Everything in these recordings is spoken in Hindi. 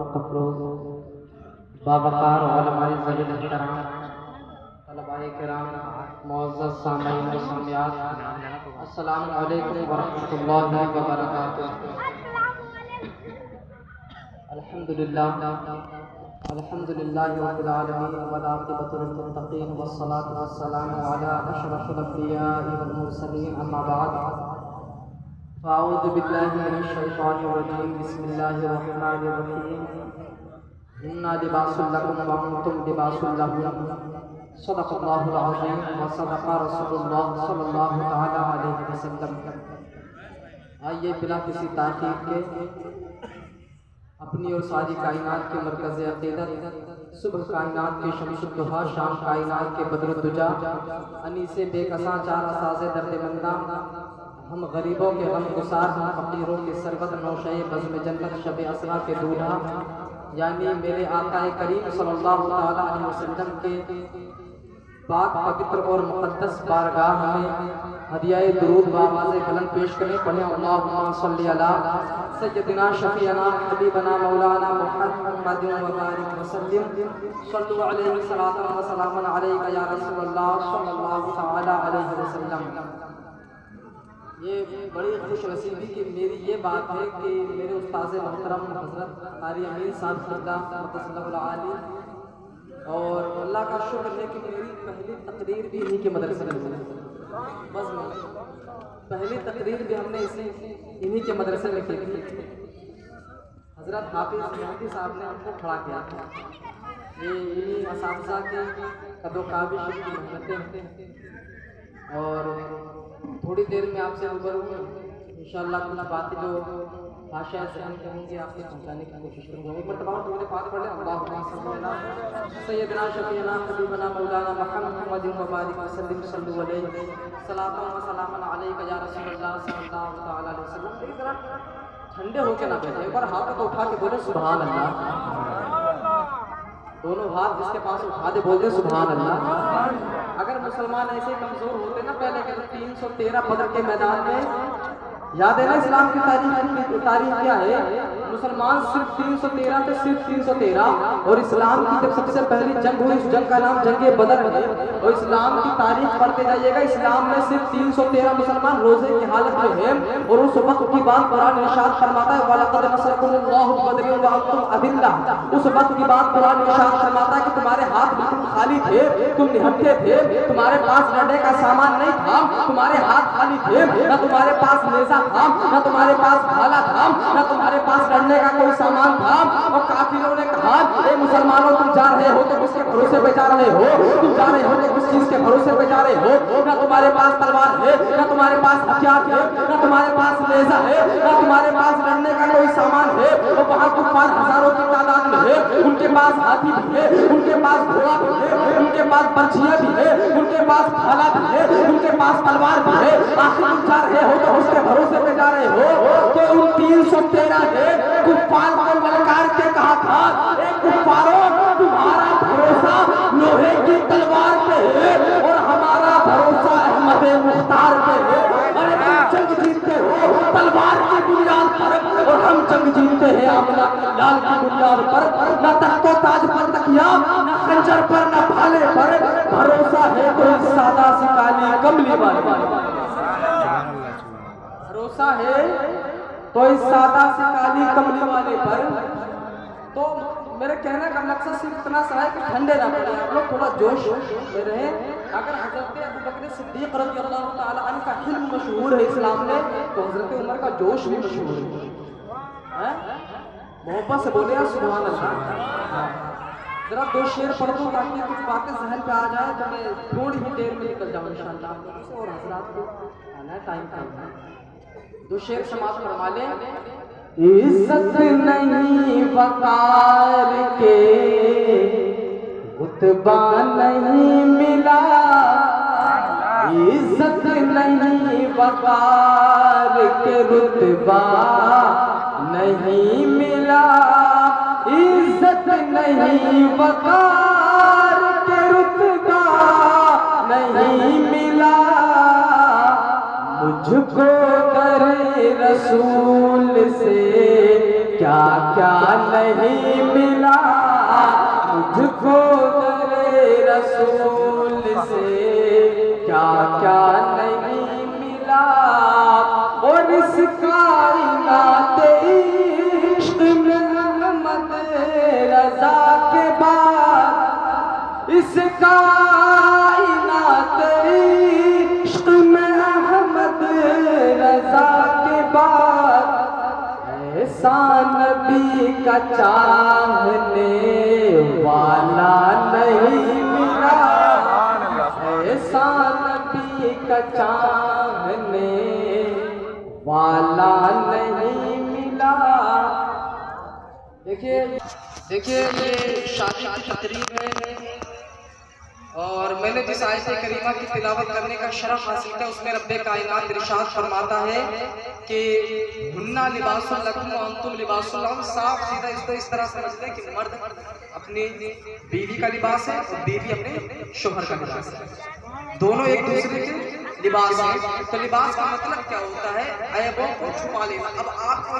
अफरोज बावकार उलमाए ज़मीन एहतराम तलबाए किराम मुअज़्ज़ज़ सामीईन व सामियात अस्सलामु अलैकुम व रहमतुल्लाहि व बरकातुहू। अल्हम्दुलिल्लाहि रब्बिल आलमीन वल आक़िबतु लिल मुत्तक़ीन वस्सलातु वस्सलामु अला अशरफिल अंबिया'i वल मुरसलीन अम्मा बअद। फ़अऊज़ु बिल्लाहि मिनश शैतानिर रजीम बिस्मिल्लाहिर रहमानिर रहीम। इन्ना लिबासुल लकुम व अंतुम लिबासुल लहुम। सदक़ल्लाहुल अज़ीम व सदक़ा रसूलुल्लाह सल्लल्लाहु तआला अलैहि वसल्लम। आइए बिना किसी ताख़ीर के अपनी और सारी कायनात के मरकज़ अक़ीदत, सुबह कायनात के शम्सुद्दुहा, शाम कायनात के बद्रुद्दुजा, अनीसे बेकसां चार असाज़े दर्द-ए-मंदा, हम गरीबों के गम गुसार, हम फ़कीरों के सरबत, नौशे बज़्म जन्नत, शब असरा के दूल्हा यानी मेरे आक़ाए करीम सल्लल्लाहु तआला अलैहि वसल्लम के पाक पवित्र और मुक़द्दस बारगाह में हदियाए दुरूद व आवाज़े बुलंद पेश करें। पढ़ें अल्लाहुम्मा सल्लि अला सय्यदिना शफ़ीअना हबीबना मौलाना मुहम्मदिन व बारिक व सल्लिम। सल्लु अलैहि सलातन व सलामन अलैका या रसूलल्लाह सल्लल्लाहु तआला अलैहि वसल्लम। ये बड़ी खुश नसीबी की मेरी ये बात है कि मेरे उस्ताद मोहतरम हज़रत क़ारी अमीन साहब क़द्दसल्लाहुल आली, और अल्लाह का शुक्र है कि मेरी पहली तकरीर भी इन्हीं के मदरसे में हुई। बस पहली तकरीर भी हमने इन्हीं के मदरसे में की थी। हज़रत हाफिज़ मेहदी साहब ने हमको खड़ा किया था। ये इन्हीं असातिज़ा के कदो-काबिश की मेहनतें हैं। और थोड़ी देर में आपसे रूबरू हूँ इंशाअल्लाह। कुछ बातें जो भाषा ज़हन में होंगी आपसे पहुँचाने की कोशिश करूँगा। एक मरतबा मेरे पास पढ़ लें अल्लाहुम्मा सल्लि अला सय्यदिना शफ़ीअना हबीबना मौलाना मुहम्मदिन व बारिक व सल्लिम। सल्लु अलैहि सलातन व सलामन अलैका या रसूलल्लाह सल्लल्लाहु तआला अलैहि वसल्लम। एक जरा ठंडे होकर ना बैठे, एक बार हाथ को उठा के बोले सुभान अल्लाह। दोनों हाथ जिसके पास उठा दे बोल दे सुभान अल्लाह। अगर मुसलमान ऐसे कमज़ोर होते ना पहले के 313 बदर के मैदान में, याद है ना इस्लाम की तारीख क्या है? मुसलमान सिर्फ 313 थे, सिर्फ 313। और इस्लाम की जब सबसे पहली जंग हुई उस जंग का नाम जंगे बदर है। और इस्लाम की तारीख पढ़ते जाइएगा, इस्लाम में सिर्फ 313 मुसलमान रोजे की हालत में हैं। और उस वक्त की बात कुरान इरशाद फरमाता है वलक़द नसरकुमुल्लाहु बदरिन व अंतुम अदिल्ला। उस वक्त की बात कुरान इरशाद फरमाता है कि तुम्हारे हाथ बिल्कुल खाली थे, तुम निहत्थे थे, तुम्हारे पास लड़ने का सामान नहीं था, तुम्हारे हाथ खाली थे, न तुम्हारे पास नेज़ा था, न तुम्हारे पास भाला था, न तुम्हारे पास लड़ने का कोई सामान था। और काफिरों ने कहा ए मुसलमानों तुम जा रहे हो तो किसके भरोसे पे जा रहे हो? तुम जा रहे हो तो किस चीज के भरोसे पे जा रहे हो? न तुम्हारे पास तलवार है, न तुम्हारे पास हथियार है, न तुम्हारे पास नेज़ा है, न तुम्हारे पास लड़ने का कोई सामान है। और वहां कुफार हजारों की तादाद में है, उनके पास हाथी भी है, उनके पास घोड़ा भी है, उनके पास बर्छियां भी है, उनके पास भाला भी है, उनके पास तलवार भी है। आखिर तुम जा रहे हो तो उसके भरोसे पे जा रहे हो? तो उन 313 ने कुफार को ललकार के कहा था ए कुफारों, तुम्हारा भरोसा लोहे की तलवार पे है और हमारा भरोसा अहमद मुख्तार पे है। अरे तुम जंग जीतते हो तलवार की बुनियाद पर और हम जंग जीतते हैं आमना लाल की बुनियाद पर। न तख्तो ताज पर तकिया, न खंजर पर, न भाले पर, भरोसा है कोई सादा सी काली कमली वाली। भरोसा है तो इस सादा सी काली कमली वाले पर। तो मेरे कहने का मकसद सिर्फ इतना सा है कि ठंडे ना पड़े, आप लोग थोड़ा जोश में रहें। अगर हज़रत अबू बकर सिद्दीक़ रज़ियल्लाहु ताला अन्हु का हिल्म मशहूर है इस्लाम में, तो हज़रत उमर का जोश भी मशहूर है। मोहब्बत से बोले सुभान अल्लाह। जरा दो शेर पढ़ दूँ ताकि कुछ बातें जहन पे आ जाए, तो मैं थोड़ी ही देर में निकल जाऊँ इंशाअल्लाह। और हज़रात को आना है, टाइम का दो शेर समाप्त फरमा लें। इज्जत नहीं वकार के रुतबा नहीं मिला, इज्जत नहीं वकार के रुतबा नहीं मिला, इज्जत नहीं वकार के रुतबा नहीं मिला। मुझको करे रसूल से क्या क्या नहीं मिला मुझको दरे रसूल से, क्या क्या नहीं मिला। और इस कायनात इश्क में अहमद रजा के बाद, इस कायनात इश्क में अहमद रजा के बाद, ऐसा नबी का चाहने वाला नहीं मिला, ऐसा नबी का चाहने वाला नहीं मिला। देखिए ये शादी की तकरीब है और मैंने जिस आयत करीमा की तिलावत करने का शरफ हासिल किया उसमें रब्बे कायनात इरशाद फरमाता है कि हुन्ना लिबासुल लकुम व अंतुम लिबासुल लहुम। साफ सीधा इसको इस तरह समझ लें कि मर्द अपनी बीवी का लिबास है और बीवी अपने शोहर का लिबास है, दोनों एक दूसरे के लिबास है। तो लिबास का मतलब क्या होता है? ऐबों को छुपा लेना। अब आपको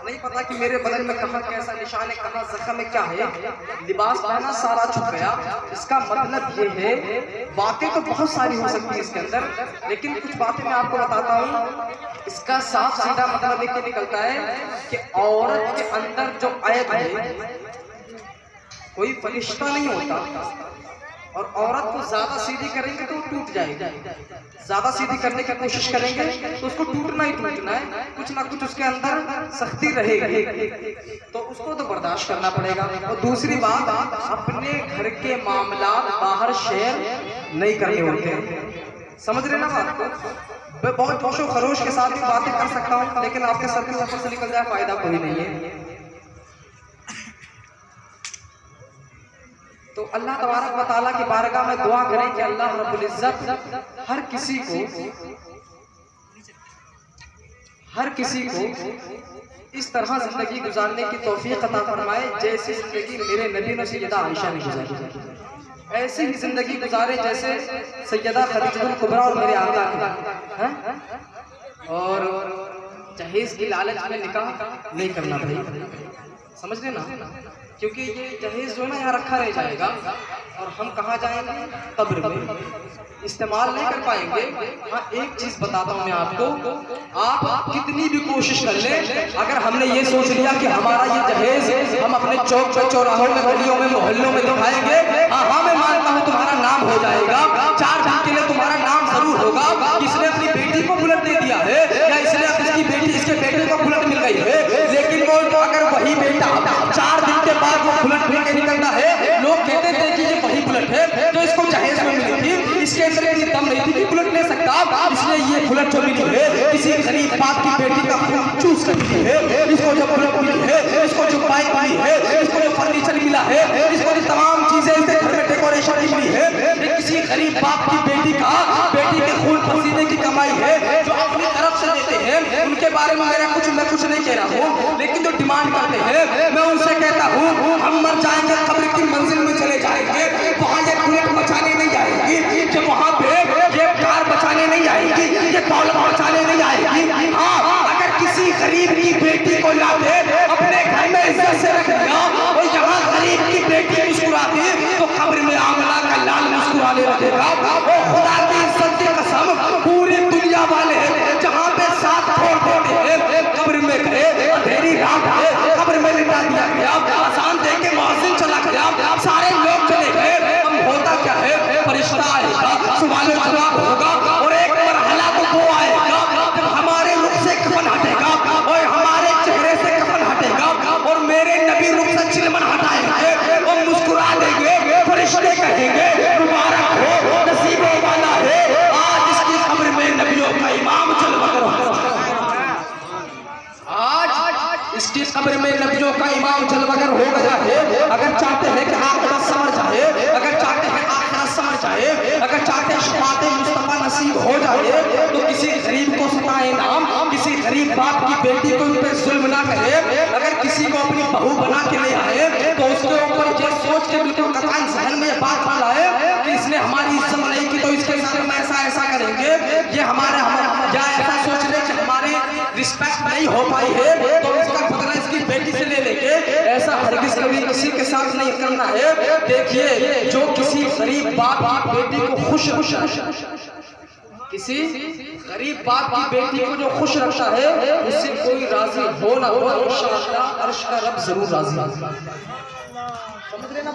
नहीं पता कि मेरे बदन में कहाँ कैसा निशान है, कहाँ जख्म है, क्या है। लिबास पहना सारा छुप गया, इसका मतलब ये है। बातें तो बहुत सारी हो सकती है इसके अंदर, लेकिन कुछ बातें मैं आपको बताता हूँ। इसका साफ सीधा मतलब ये निकलता है कि औरत के अंदर जो ऐब है, कोई फरिश्ता नहीं होता और औरत को ज्यादा सीधी करेंगे तो टूट जाएगी, ज्यादा सीधी करने की कोशिश करेंगे तो उसको टूटना ही टूटना है, कुछ ना कुछ उसके अंदर सख्ती रहेगी, तो उसको तो बर्दाश्त करना पड़ेगा। और दूसरी बात, अपने घर के मामला बाहर शेयर नहीं करने होते। समझ रहे ना बात को? मैं बहुत जोशो खरोश के साथ भी बातें कर सकता हूँ, लेकिन आपके सर के ऊपर से निकल जाए फायदा कोई नहीं है। तो अल्लाह तबारक व तआला की बारगाह में दुआ करें कि अल्लाह रब्बुल इज्जत हर किसी को इस तरह जिंदगी गुजारने की तौफीक अता फरमाए जैसी जिंदगी मेरे नबी ने सैयदा आयशा ने गुजारी। ऐसी ही जिंदगी गुजारे जैसे सैयदा खदीजतुल कुबरा और मेरे आका की। और जहेज की लालच में निकाह नहीं करना भाई, समझ लेना, क्योंकि ये जहेज जो है ना यहाँ रखा रह जाएगा और हम कहाँ जाएंगे? कब्र में, इस्तेमाल नहीं कर पाएंगे। हाँ, एक चीज बताता हूँ मैं आपको, आप कितनी भी कोशिश कर ले, अगर हमने ये सोच लिया कि हमारा ये जहेज हम अपने चौक पे, चौराहों में, गलियों में, मोहल्लों में दिखाएंगे, हाँ मैं मानता हूँ तुम्हारा नाम हो जाएगा, 4 दिन के लिए तुम्हारा नाम जरूर होगा। किसने अपनी बेटी को बुलेट दे दिया है या इसके बेटे को बुलेट मिल गई है, लेकिन वो अगर वही बेटा 4 दिन के बाद वो बुलेट लेके निकलता है, लोग कहते थे कि ये वही बुलेट है जो इसको जहेज में मिली थी, इसके अंदर इतनी दम नहीं थी कि बुलेट ले सकता, इसलिए ये बुलेट जो मिली है किसी गरीब बाप की बेटी का खून चूस कर दी है। इसको जो बुलेट मिली है, इसको जो बाइक मिली है, इसको जो फर्नीचर मिला है, इसको जो तमाम चीजें इसके घर में डेकोरेशन मिली है, ये किसी गरीब बाप की बेटी के खून पसीने की कमाई है जो अपनी तरफ से देते हैं। उनके बारे में मैं कुछ नहीं कह रहा हूँ, लेकिन जो डिमांड करते हैं मैं उनसे कहता हूँ, हम मर जाएंगे, कब्र की मंजिल में चले जाएंगे, वहाँ ये बुलेट बचाने नहीं आएगी, कि वहाँ पे ये कार बचाने नहीं आएगी, ये दौलत बचाने नहीं आएगी। हाँ, अगर किसी गरीब की बेटी को लाते अपने घर में इज्जत से रख दिया और यहाँ गरीब की बेटी मुस्कुराती तो कब्र में आमला का लाल मुस्कुराने लगेगा। और खुदा की इज्जत की कसम, पूरी दुनिया वाले जहाँ पे साथ छोड़ देते हैं, कब्र में गए, अंधेरी रात है, कब्र में लिटा दिया गया, आसान दे के मुअज्जिन चला गया, सारे लोग चले गए, अब होता क्या है? फरिश्ता आएगा, सवाल जवाब होगा और एक मरहला तो वो आएगा जब हमारे रुख से कफन हटेगा और हमारे चेहरे से कफन हटेगा और मेरे नबी रुख से चिलमन हटाएंगे और मुस्कुरा देंगे। फरिश्ते कहेंगे मुबारक हो, नसीबों वाला है आज इसकी कब्र में नबियों का इमाम चलवकर हो। आज इसकी कब्र में नबियों का इमाम जलवगर हो गया है। अगर चाहते हैं कि आखिरत समझ जाए, अगर चाहते हैं आखिरत समझ जाए, अगर चाहते हैं शफाअत मुस्तफा नसीब हो जाए, तो किसी गरीब को सताए नाम, किसी गरीब बाप की बेटी को उन पर जुल्म ना करे। अगर किसी को अपनी बहू बना के ले आए तो उसके ऊपर ये सोच के बिल्कुल कतान जहन में बात डाल आए कि इसने हमारी इज्जत नहीं की तो इसके साथ हम ऐसा करेंगे, ये हमारे या ऐसा सोच ले कि हमारे रिस्पेक्ट नहीं हो पाई है तो इसका बदला इसकी बेटी से ले लेंगे, साथ नहीं करना है। देखिए, जो किसी गरीब बाप की बेटी को खुश किसी गरीब बाप की बेटी को जो खुश रखता है, उससे कोई राजी हो ना हो, इंशाअल्लाह अर्श का रब जरूर राजी। समझ रहे ना?